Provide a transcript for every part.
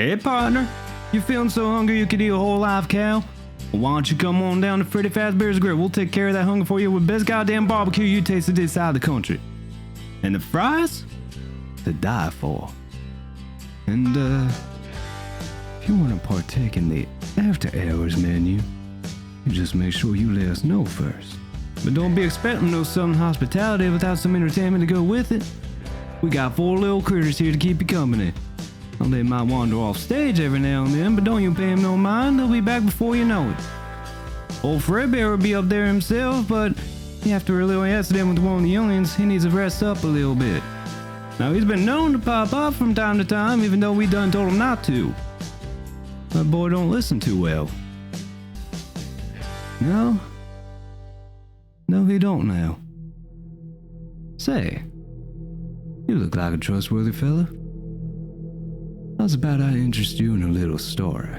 Hey partner, you feeling so hungry you could eat a whole live cow? Well, why don't you come on down to Freddy Fazbear's Grill? We'll take care of that hunger for you with best goddamn barbecue you tasted this side of the country. And the fries? To die for. And if you want to partake in the after hours menu, you just make sure you let us know first. But don't be expecting no southern hospitality without some entertainment to go with it. We got 4 little critters here to keep you company. Well, they might wander off stage every now and then, but don't you pay them no mind, they'll be back before you know it. Old Freddy will be up there himself, but you have to a little accident with one of the youngins, he needs to rest up a little bit. Now he's been known to pop up from time to time, even though we done told him not to. That boy don't listen too well. No, he don't now. Say, you look like a trustworthy fella. How's about I interest you in a little story?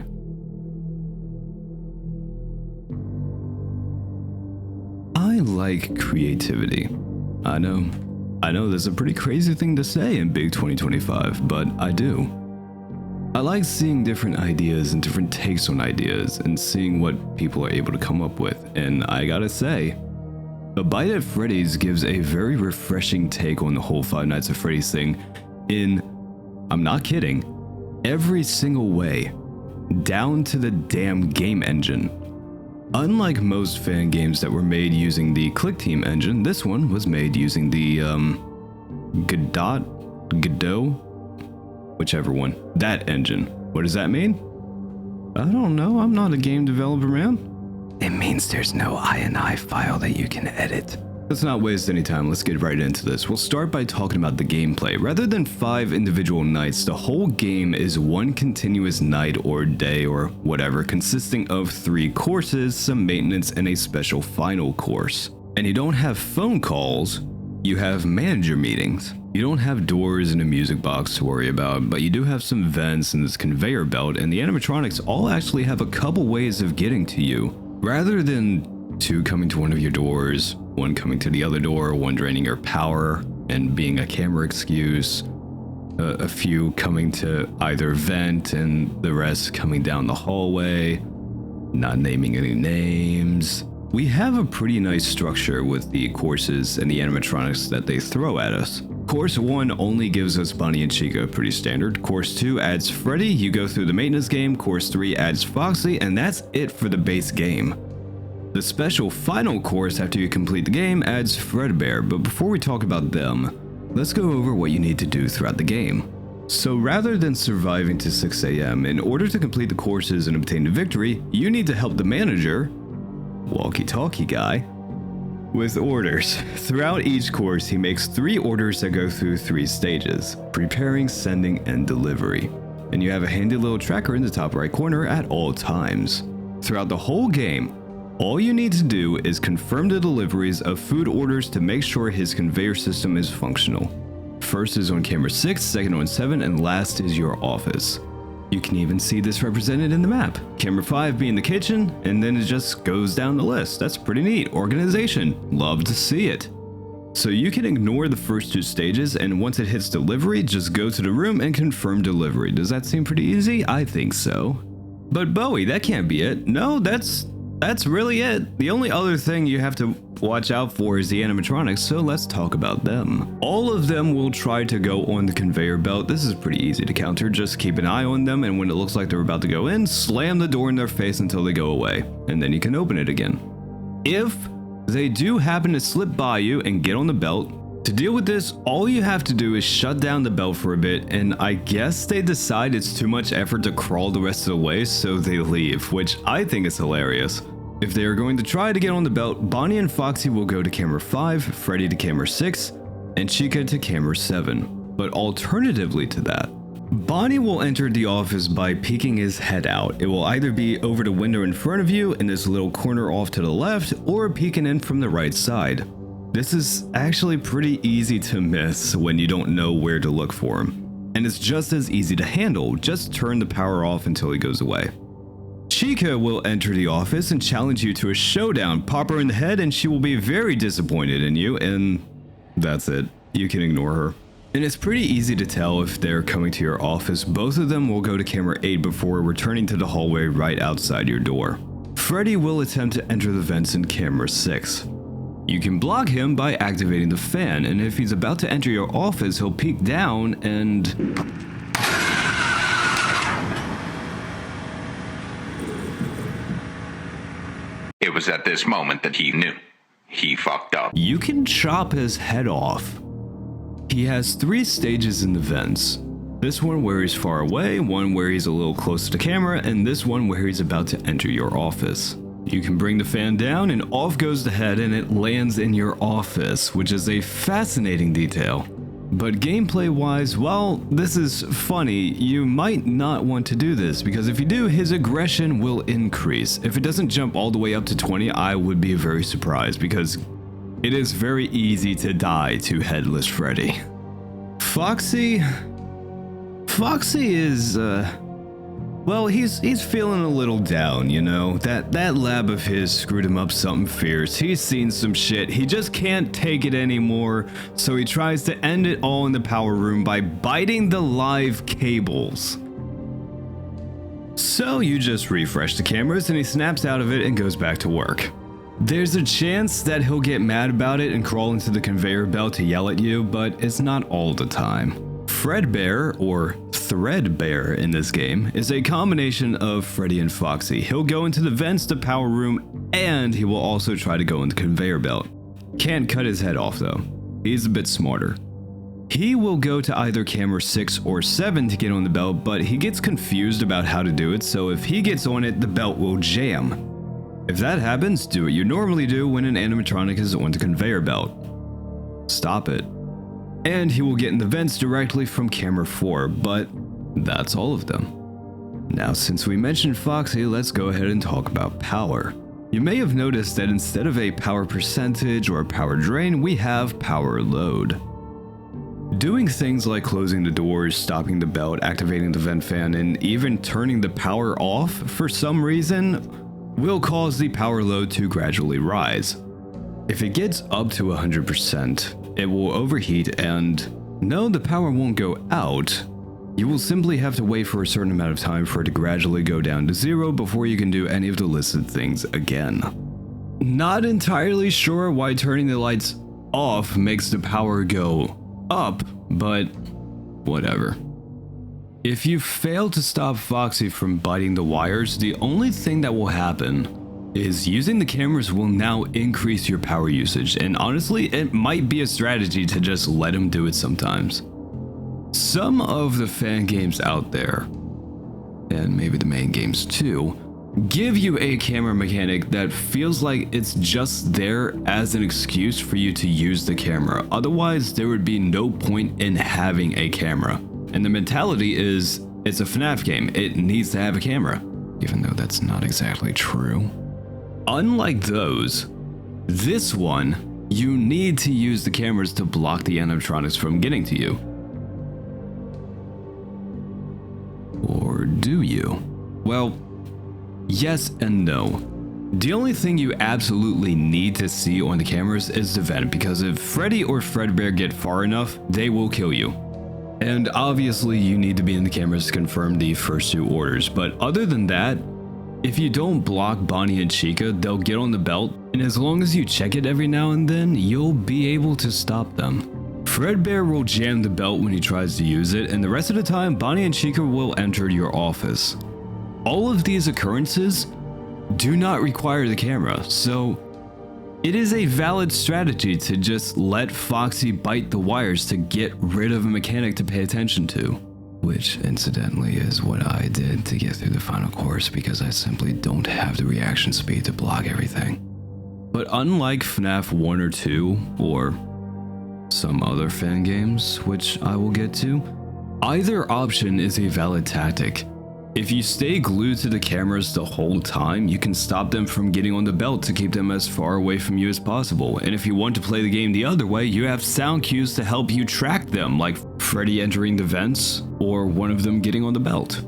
I like creativity. I know that's a pretty crazy thing to say in big 2025, but I do. I like seeing different ideas and different takes on ideas and seeing what people are able to come up with, and I gotta say, A Bite at Freddy's gives a very refreshing take on the whole Five Nights at Freddy's thing in, I'm not kidding, every single way, down to the damn game engine. Unlike most fan games that were made using the Click Team engine, this one was made using the Godot, whichever one, that engine. What does that mean? I don't know, I'm not a game developer, man. It means there's no INI file that you can edit. Let's not waste any time, let's get right into this. We'll start by talking about the gameplay. Rather than 5 individual nights, the whole game is one continuous night or day or whatever, consisting of 3 courses, some maintenance, and a special final course. And you don't have phone calls, you have manager meetings. You don't have doors and a music box to worry about, but you do have some vents and this conveyor belt, and the animatronics all actually have a couple ways of getting to you. Rather than 2 coming to one of your doors, 1 coming to the other door, 1 draining your power and being a camera excuse, a few coming to either vent and the rest coming down the hallway, not naming any names. We have a pretty nice structure with the courses and the animatronics that they throw at us. Course 1 only gives us Bonnie and Chica, pretty standard. Course 2 adds Freddy, you go through the maintenance game. Course 3 adds Foxy, and that's it for the base game. The special final course after you complete the game adds Fredbear, but before we talk about them, let's go over what you need to do throughout the game. So rather than surviving to 6 AM, in order to complete the courses and obtain the victory, you need to help the manager, walkie-talkie guy, with orders. Throughout each course, he makes 3 orders that go through 3 stages: preparing, sending, and delivery. And you have a handy little tracker in the top right corner at all times. Throughout the whole game, all you need to do is confirm the deliveries of food orders to make sure his conveyor system is functional. First is on camera 6, second on 7, and last is your office. You can even see this represented in the map. Camera 5 being the kitchen, and then it just goes down the list. That's pretty neat. Organization. Love to see it. So you can ignore the first 2 stages, and once it hits delivery, just go to the room and confirm delivery. Does that seem pretty easy? I think so. But Bowie, that can't be it. No, that's really it. The only other thing you have to watch out for is the animatronics, so let's talk about them. All of them will try to go on the conveyor belt. This is pretty easy to counter. Just keep an eye on them, and when it looks like they're about to go in, slam the door in their face until they go away, and then you can open it again. If they do happen to slip by you and get on the belt, to deal with this, all you have to do is shut down the belt for a bit, and I guess they decide it's too much effort to crawl the rest of the way, so they leave, which I think is hilarious. If they are going to try to get on the belt, Bonnie and Foxy will go to camera 5, Freddy to camera 6, and Chica to camera 7. But alternatively to that, Bonnie will enter the office by peeking his head out. It will either be over the window in front of you in this little corner off to the left, or peeking in from the right side. This is actually pretty easy to miss when you don't know where to look for him. And it's just as easy to handle, just turn the power off until he goes away. Chica will enter the office and challenge you to a showdown. Pop her in the head and she will be very disappointed in you, and that's it. You can ignore her. And it's pretty easy to tell if they're coming to your office. Both of them will go to camera 8 before returning to the hallway right outside your door. Freddy will attempt to enter the vents in camera 6. You can block him by activating the fan, and if he's about to enter your office, he'll peek down and... It was at this moment that he knew. He fucked up. You can chop his head off. He has 3 stages in the vents. This one where he's far away, one where he's a little close to the camera, and this one where he's about to enter your office. You can bring the fan down and off goes the head and it lands in your office, which is a fascinating detail. But gameplay wise, well, this is funny. You might not want to do this because if you do, his aggression will increase. If it doesn't jump all the way up to 20, I would be very surprised because it is very easy to die to Headless Freddy. Foxy is, well, he's feeling a little down, you know? That lab of his screwed him up something fierce. He's seen some shit. He just can't take it anymore, so he tries to end it all in the power room by biting the live cables. So you just refresh the cameras and he snaps out of it and goes back to work. There's a chance that he'll get mad about it and crawl into the conveyor belt to yell at you, but it's not all the time. Fredbear, or Threadbear in this game, is a combination of Freddy and Foxy. He'll go into the vents, the power room, and he will also try to go in the conveyor belt. Can't cut his head off though. He's a bit smarter. He will go to either camera 6 or 7 to get on the belt, but he gets confused about how to do it, so if he gets on it, the belt will jam. If that happens, do what you normally do when an animatronic is on the conveyor belt. Stop it. And he will get in the vents directly from camera 4, but that's all of them. Now, since we mentioned Foxy, let's go ahead and talk about power. You may have noticed that instead of a power percentage or a power drain, we have power load. Doing things like closing the doors, stopping the belt, activating the vent fan, and even turning the power off for some reason will cause the power load to gradually rise. If it gets up to 100%, it will overheat and no, the power won't go out. You will simply have to wait for a certain amount of time for it to gradually go down to 0 before you can do any of the listed things again. Not entirely sure why turning the lights off makes the power go up, but whatever. If you fail to stop Foxy from biting the wires, the only thing that will happen is using the cameras will now increase your power usage, and honestly, it might be a strategy to just let him do it sometimes. Some of the fan games out there, and maybe the main games too, give you a camera mechanic that feels like it's just there as an excuse for you to use the camera. Otherwise, there would be no point in having a camera. And the mentality is, it's a FNAF game, it needs to have a camera, even though that's not exactly true. Unlike those, this one, you need to use the cameras to block the animatronics from getting to you. Or do you? Well, yes and no. The only thing you absolutely need to see on the cameras is the vent, because if Freddy or Fredbear get far enough, they will kill you. And obviously you need to be in the cameras to confirm the first 2 orders, but other than that, if you don't block Bonnie and Chica, they'll get on the belt, and as long as you check it every now and then, you'll be able to stop them. Fredbear will jam the belt when he tries to use it, and the rest of the time, Bonnie and Chica will enter your office. All of these occurrences do not require the camera, so it is a valid strategy to just let Foxy bite the wires to get rid of a mechanic to pay attention to. Which, incidentally, is what I did to get through the final course because I simply don't have the reaction speed to block everything. But unlike FNAF 1 or 2, or some other fan games, which I will get to, either option is a valid tactic. If you stay glued to the cameras the whole time, you can stop them from getting on the belt to keep them as far away from you as possible. And if you want to play the game the other way, you have sound cues to help you track them, like Freddy entering the vents or one of them getting on the belt.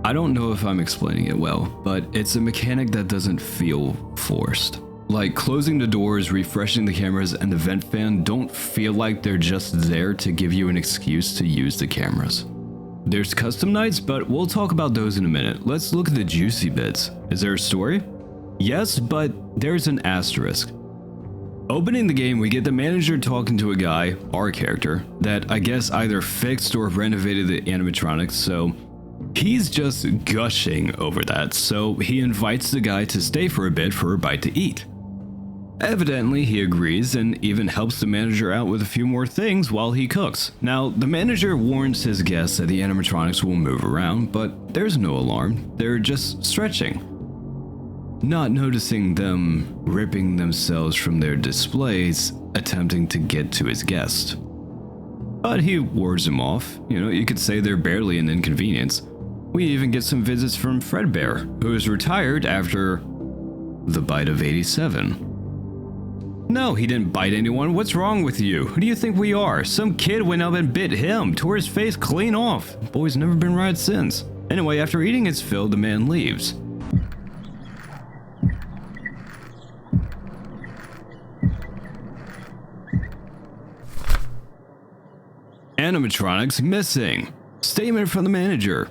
I don't know if I'm explaining it well, but it's a mechanic that doesn't feel forced. Like closing the doors, refreshing the cameras, and the vent fan don't feel like they're just there to give you an excuse to use the cameras. There's custom nights, but we'll talk about those in a minute. Let's look at the juicy bits. Is there a story? Yes, but there's an asterisk. Opening the game, we get the manager talking to a guy, our character, that I guess either fixed or renovated the animatronics, so he's just gushing over that, so he invites the guy to stay for a bit for a bite to eat. Evidently, he agrees and even helps the manager out with a few more things while he cooks. Now, the manager warns his guests that the animatronics will move around, but there's no alarm, they're just stretching. Not noticing them ripping themselves from their displays, attempting to get to his guest. But he wards them off, you could say they're barely an inconvenience. We even get some visits from Fredbear, who is retired after the bite of 87. No, he didn't bite anyone. What's wrong with you? Who do you think we are? Some kid went up and bit him, tore his face clean off. Boy's never been right since. Anyway, after eating his fill, the man leaves. Animatronics missing. Statement from the manager.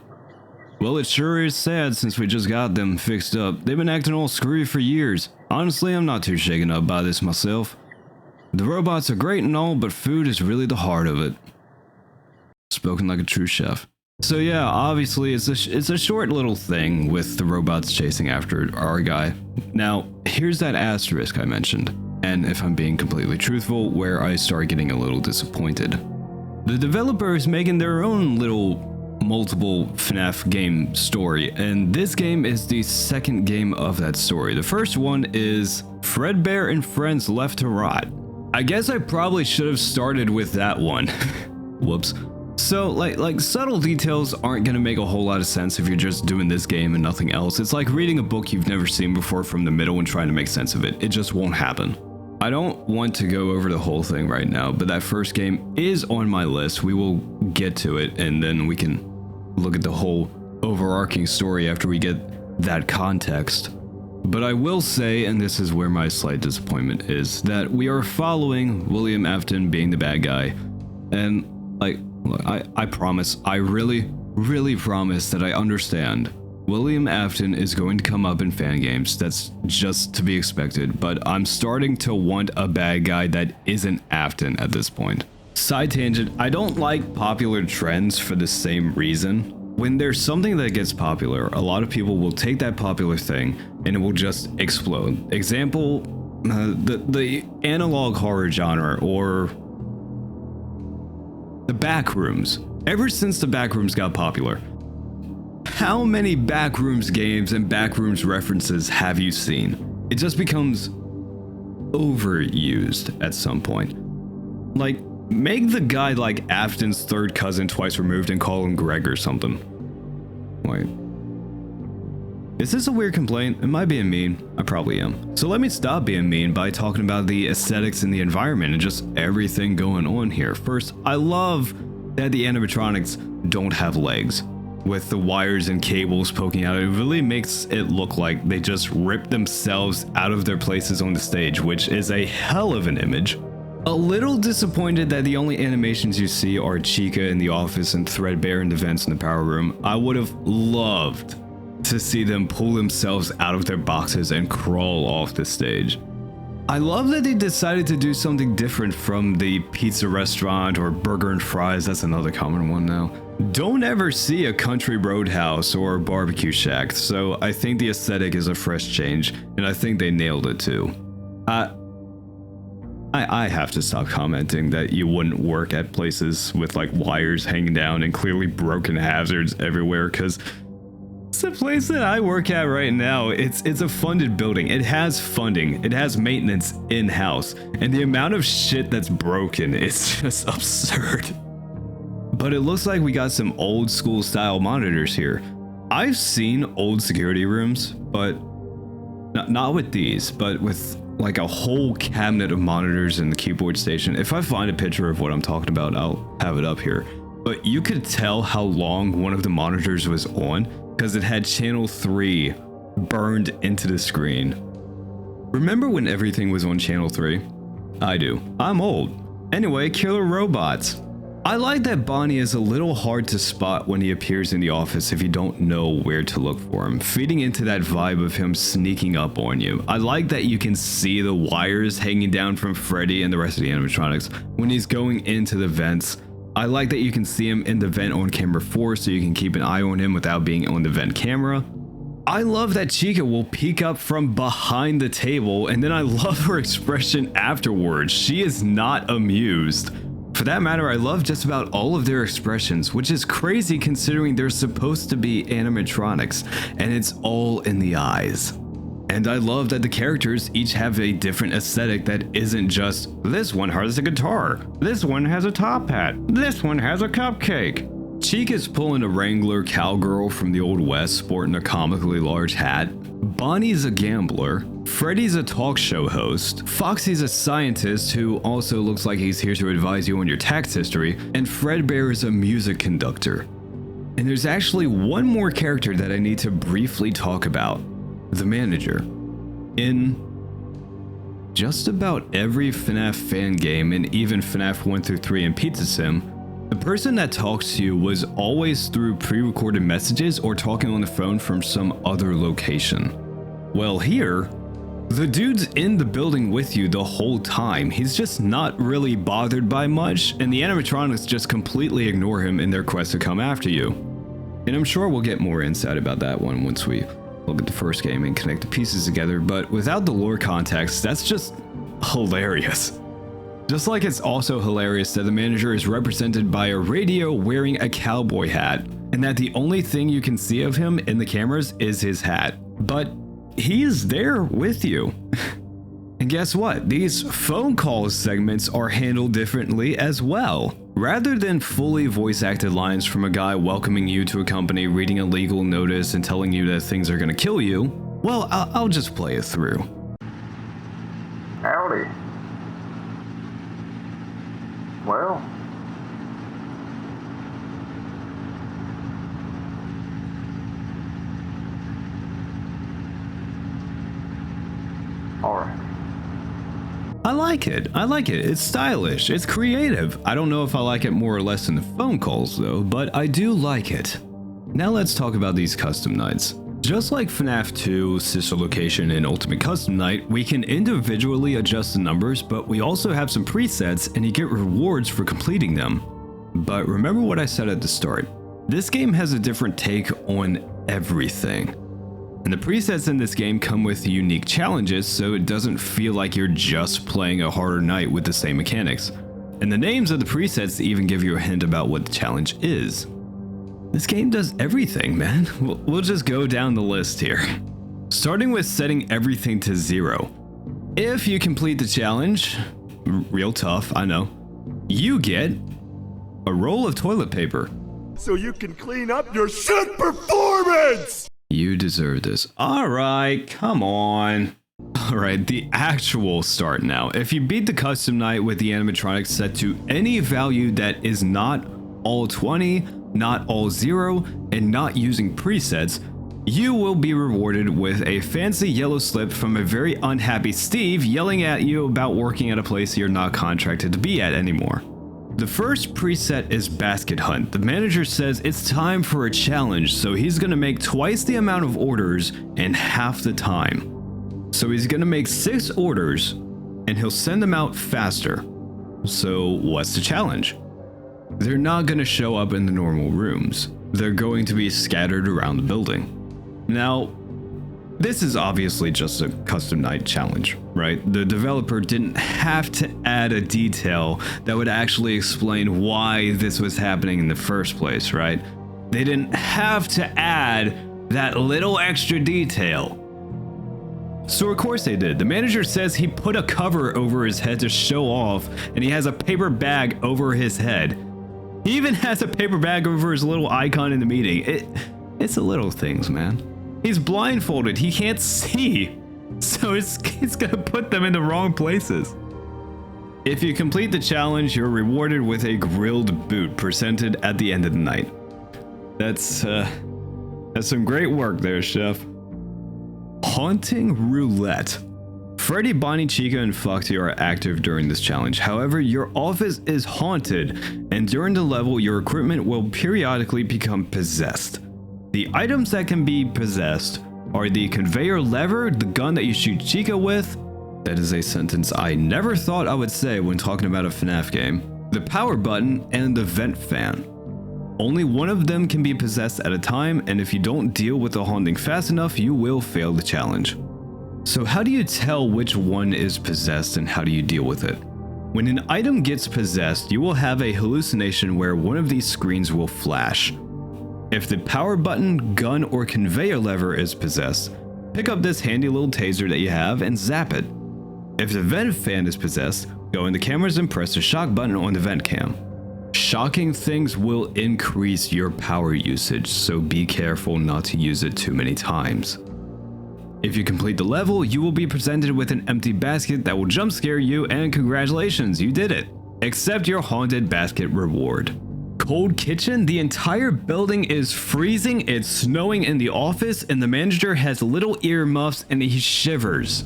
Well, it sure is sad since we just got them fixed up. They've been acting all screwy for years. Honestly, I'm not too shaken up by this myself. The robots are great and all, but food is really the heart of it. Spoken like a true chef. So yeah, obviously it's a short little thing with the robots chasing after our guy. Now, here's that asterisk I mentioned, and if I'm being completely truthful, where I start getting a little disappointed. The developer is making their own little multiple FNAF game story, and this game is the second game of that story. The first one is Fredbear and Friends Left to Rot. I guess I probably should have started with that one. Whoops. So like subtle details aren't gonna make a whole lot of sense if you're just doing this game and nothing else. It's like reading a book you've never seen before from the middle and trying to make sense of it. It just won't happen. I don't want to go over the whole thing right now, but that first game is on my list. We will get to it, and then we can look at the whole overarching story after we get that context. But I will say, and this is where my slight disappointment is, that we are following William Afton being the bad guy. And I promise, I really promise that I understand. William Afton is going to come up in fan games, that's just to be expected, but I'm starting to want a bad guy that isn't Afton at this point. Side tangent, I don't like popular trends for the same reason. When there's something that gets popular, a lot of people will take that popular thing and it will just explode. Example, the analog horror genre, or the Backrooms. Ever since the Backrooms got popular, how many Backrooms games and Backrooms references have you seen? It just becomes overused at some point. Like, make the guy like Afton's third cousin twice removed and call him Greg or something. Wait. Is this a weird complaint? Am I being mean? I probably am. So let me stop being mean by talking about the aesthetics and the environment and just everything going on here. First, I love that the animatronics don't have legs. With the wires and cables poking out, it really makes it look like they just ripped themselves out of their places on the stage, which is a hell of an image. A little disappointed that the only animations you see are Chica in the office and Threadbare in the vents in the power room. I would have loved to see them pull themselves out of their boxes and crawl off the stage. I love that they decided to do something different from the pizza restaurant or burger and fries. That's another common one now. Don't ever see a country roadhouse or barbecue shack, so I think the aesthetic is a fresh change, and I think they nailed it too. I have to stop commenting that you wouldn't work at places with like wires hanging down and clearly broken hazards everywhere, because it's the place that I work at right now. It's a funded building. It has funding. It has maintenance in-house, and the amount of shit that's broken is just absurd. But it looks like we got some old school style monitors here. I've seen old security rooms, but not with these, but with like a whole cabinet of monitors in the keyboard station. If I find a picture of what I'm talking about, I'll have it up here. But you could tell how long one of the monitors was on because it had channel 3 burned into the screen. Remember when everything was on Channel 3? I do. I'm old. Anyway, killer robots. I like that Bonnie is a little hard to spot when he appears in the office if you don't know where to look for him, feeding into that vibe of him sneaking up on you. I like that you can see the wires hanging down from Freddy and the rest of the animatronics when he's going into the vents. I like that you can see him in the vent on camera 4 so you can keep an eye on him without being on the vent camera. I love that Chica will peek up from behind the table, and then I love her expression afterwards. She is not amused. For that matter, I love just about all of their expressions, which is crazy considering they're supposed to be animatronics, and it's all in the eyes. And I love that the characters each have a different aesthetic that isn't just, this one has a guitar, this one has a top hat, this one has a cupcake. Chica's pulling a Wrangler cowgirl from the Old West sporting a comically large hat. Bonnie's a gambler. Freddy's a talk show host. Foxy's a scientist who also looks like he's here to advise you on your tax history. And Fredbear is a music conductor. And there's actually one more character that I need to briefly talk about. The manager. In just about every FNAF fan game and even FNAF 1 through 3 and Pizza Sim, the person that talks to you was always through pre-recorded messages or talking on the phone from some other location. Well, here, the dude's in the building with you the whole time. He's just not really bothered by much, and the animatronics just completely ignore him in their quest to come after you. And I'm sure we'll get more insight about that one once we look at the first game and connect the pieces together, but without the lore context, that's just hilarious. Just like it's also hilarious that the manager is represented by a radio wearing a cowboy hat, and that the only thing you can see of him in the cameras is his hat. But he's there with you. And guess what? These phone call segments are handled differently as well. Rather than fully voice-acted lines from a guy welcoming you to a company, reading a legal notice, and telling you that things are gonna kill you, well, I'll just play it through. Howdy. Well, alright. I like it. It's stylish. It's creative. I don't know if I like it more or less than the phone calls though, but I do like it. Now let's talk about these custom nights. Just like FNAF 2, Sister Location, and Ultimate Custom Night, we can individually adjust the numbers, but we also have some presets and you get rewards for completing them. But remember what I said at the start. This game has a different take on everything. And the presets in this game come with unique challenges, so it doesn't feel like you're just playing a harder night with the same mechanics. And the names of the presets even give you a hint about what the challenge is. This game does everything, man. We'll just go down the list here. Starting with setting everything to 0. If you complete the challenge, real tough, I know, you get a roll of toilet paper. So you can clean up your shit performance! You deserve this. Alright, come on. Alright, the actual start now. If you beat the custom night with the animatronics set to any value that is not all 20, not all 0, and not using presets, you will be rewarded with a fancy yellow slip from a very unhappy Steve yelling at you about working at a place you're not contracted to be at anymore. The first preset is Basket Hunt. The manager says it's time for a challenge, so he's gonna make twice the amount of orders in half the time. So he's gonna make 6 orders, and he'll send them out faster. So what's the challenge? They're not gonna show up in the normal rooms. They're going to be scattered around the building. Now, this is obviously just a custom night challenge, right? The developer didn't have to add a detail that would actually explain why this was happening in the first place, right? They didn't have to add that little extra detail. So of course they did. The manager says he put a cover over his head to show off, and he has a paper bag over his head. He even has a paper bag over his little icon in the meeting. It's the little things, man. He's blindfolded, he can't see, so it's gonna put them in the wrong places. If you complete the challenge, you're rewarded with a grilled boot presented at the end of the night. That's some great work there, chef. Haunting Roulette. Freddy, Bonnie, Chica, and Foxy are active during this challenge. However, your office is haunted, and during the level, your equipment will periodically become possessed. The items that can be possessed are the conveyor lever, the gun that you shoot Chica with. That is a sentence I never thought I would say when talking about a FNAF game. The power button and the vent fan. Only one of them can be possessed at a time, and if you don't deal with the haunting fast enough, you will fail the challenge. So how do you tell which one is possessed and how do you deal with it? When an item gets possessed, you will have a hallucination where one of these screens will flash. If the power button, gun, or conveyor lever is possessed, pick up this handy little taser that you have and zap it. If the vent fan is possessed, go in the cameras and press the shock button on the vent cam. Shocking things will increase your power usage, so be careful not to use it too many times. If you complete the level, you will be presented with an empty basket that will jump scare you, and congratulations, you did it. Accept your haunted basket reward. Cold kitchen? The entire building is freezing, it's snowing in the office, and the manager has little earmuffs and he shivers.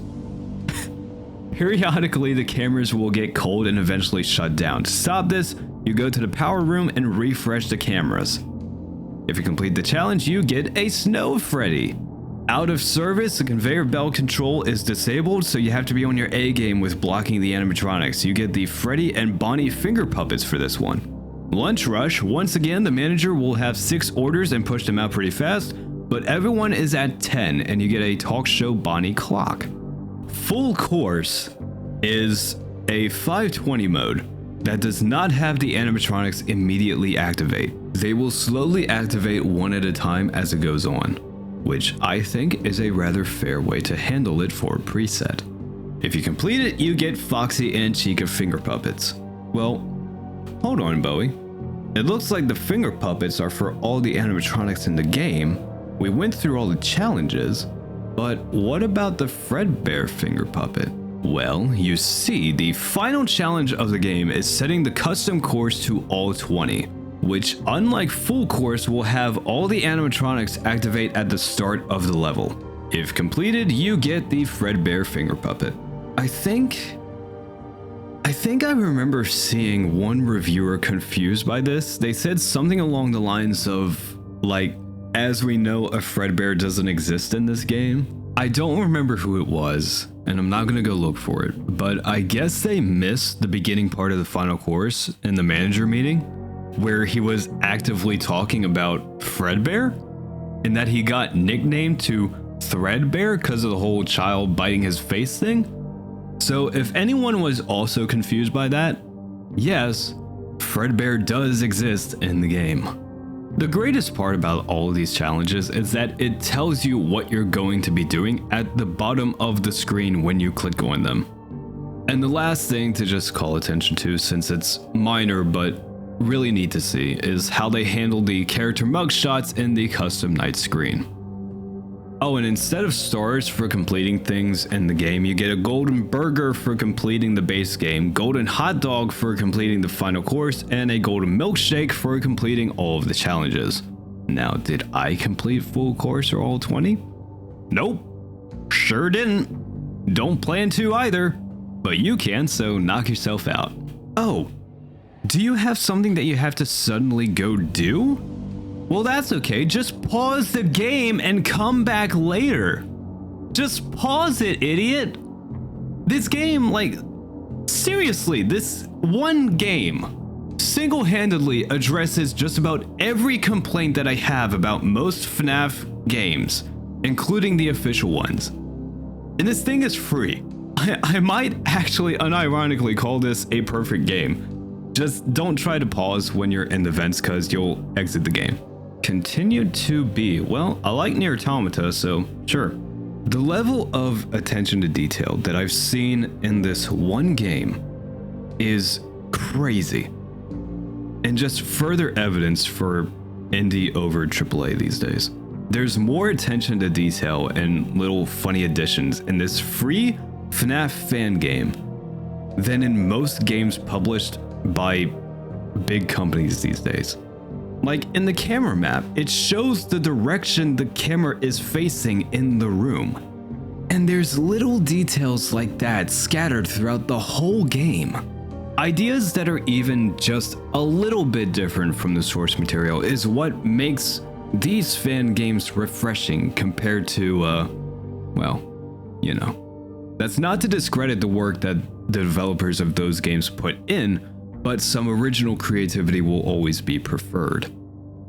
Periodically, the cameras will get cold and eventually shut down. To stop this, you go to the power room and refresh the cameras. If you complete the challenge, you get a Snow Freddy. Out of service, the conveyor belt control is disabled, so you have to be on your A game with blocking the animatronics. You get the Freddy and Bonnie finger puppets for this one. Lunch rush, once again, the manager will have 6 orders and push them out pretty fast, but everyone is at 10 and you get a talk show Bonnie clock. Full course is a 520 mode that does not have the animatronics immediately activate. They will slowly activate one at a time as it goes on, which I think is a rather fair way to handle it for a preset. If you complete it, you get Foxy and Chica finger puppets. Well, hold on, Bowie. It looks like the finger puppets are for all the animatronics in the game. We went through all the challenges, but what about the Fredbear finger puppet? Well, you see, the final challenge of the game is setting the custom course to all 20, which, unlike full course, will have all the animatronics activate at the start of the level. If completed, you get the Fredbear finger puppet. I think I remember seeing one reviewer confused by this. They said something along the lines of, like, as we know, a Fredbear doesn't exist in this game. I don't remember who it was, and I'm not gonna go look for it, but I guess they missed the beginning part of the final course in the manager meeting, where he was actively talking about Fredbear, and that he got nicknamed to Threadbear because of the whole child biting his face thing. So if anyone was also confused by that, yes, Fredbear does exist in the game. The greatest part about all of these challenges is that it tells you what you're going to be doing at the bottom of the screen when you click on them. And the last thing to just call attention to, since it's minor but really neat to see, is how they handle the character mugshots in the custom night screen. Oh, and instead of stars for completing things in the game, you get a golden burger for completing the base game, golden hot dog for completing the final course, and a golden milkshake for completing all of the challenges. Now, did I complete full course or all 20? Nope, sure didn't. Don't plan to either, but you can, so knock yourself out. Oh, do you have something that you have to suddenly go do? Well, that's okay. Just pause the game and come back later. Just pause it, idiot. This game, like, seriously, this one game single-handedly addresses just about every complaint that I have about most FNAF games, including the official ones. And this thing is free. I might actually unironically call this a perfect game. Just don't try to pause when you're in the vents because you'll exit the game. Continued to be, well, I like Nier Automata, so sure. The level of attention to detail that I've seen in this one game is crazy. And just further evidence for indie over AAA these days. There's more attention to detail and little funny additions in this free FNAF fan game than in most games published by big companies these days. Like in the camera map, it shows the direction the camera is facing in the room. And there's little details like that scattered throughout the whole game. Ideas that are even just a little bit different from the source material is what makes these fan games refreshing compared to, well, you know. That's not to discredit the work that the developers of those games put in, but some original creativity will always be preferred.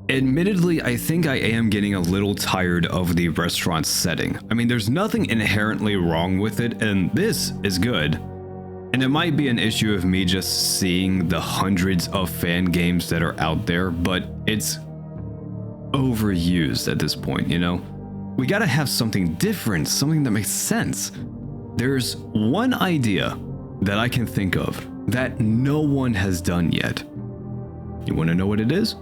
Admittedly, I think I am getting a little tired of the restaurant setting. I mean, there's nothing inherently wrong with it, and this is good. And it might be an issue of me just seeing the hundreds of fan games that are out there, but it's overused at this point, you know? We gotta have something different, something that makes sense. There's one idea that I can think of that no one has done yet. You wanna know what it is?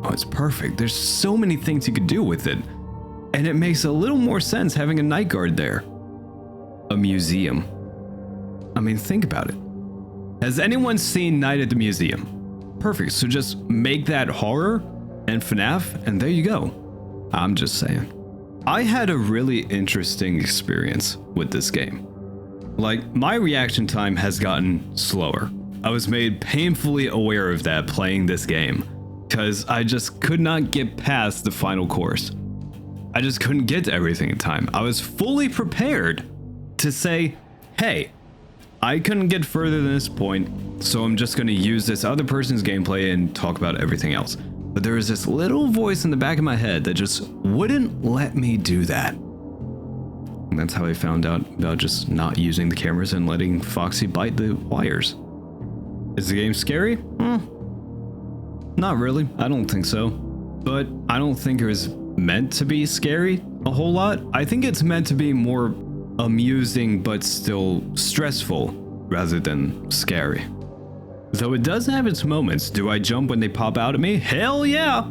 Oh, it's perfect. There's so many things you could do with it. And it makes a little more sense having a night guard there. A museum. I mean, think about it. Has anyone seen Night at the Museum? Perfect. So just make that horror and FNAF, and there you go. I'm just saying. I had a really interesting experience with this game. Like, my reaction time has gotten slower. I was made painfully aware of that playing this game, because I just could not get past the final course. I just couldn't get to everything in time. I was fully prepared to say, hey, I couldn't get further than this point, so I'm just going to use this other person's gameplay and talk about everything else. But there was this little voice in the back of my head that just wouldn't let me do that. And that's how I found out about just not using the cameras and letting Foxy bite the wires. Is the game scary? Not really. I don't think so. But I don't think it was meant to be scary a whole lot. I think it's meant to be more amusing but still stressful rather than scary. Though it does have its moments. Do I jump when they pop out at me? Hell yeah!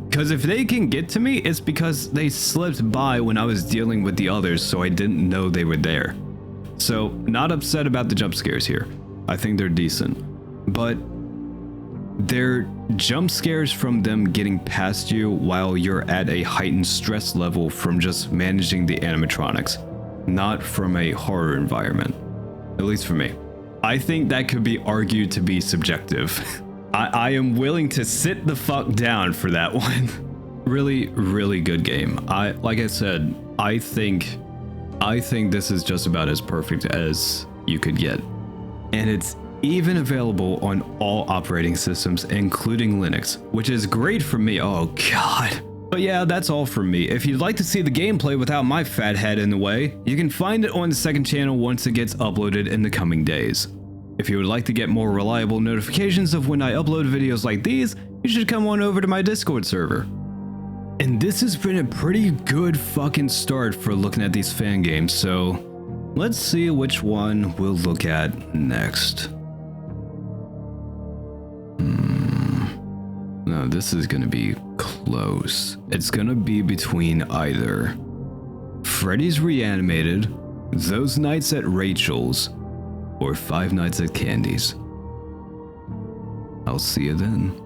Because if they can get to me, it's because they slipped by when I was dealing with the others, so I didn't know they were there. So, not upset about the jump scares here. I think they're decent. But they're jump scares from them getting past you while you're at a heightened stress level from just managing the animatronics, not from a horror environment. At least for me. I think that could be argued to be subjective. I am willing to sit the fuck down for that one. Really, really good game. Like I said, I think this is just about as perfect as you could get. And it's even available on all operating systems, including Linux, which is great for me. Oh god. But yeah, that's all from me. If you'd like to see the gameplay without my fat head in the way, you can find it on the second channel once it gets uploaded in the coming days. If you would like to get more reliable notifications of when I upload videos like these, you should come on over to my Discord server. And this has been a pretty good fucking start for looking at these fan games, so let's see which one we'll look at next. No, this is gonna be close. It's gonna be between either Freddy's Reanimated, Those Nights at Rachel's, or 5 Nights at Candy's. I'll see you then.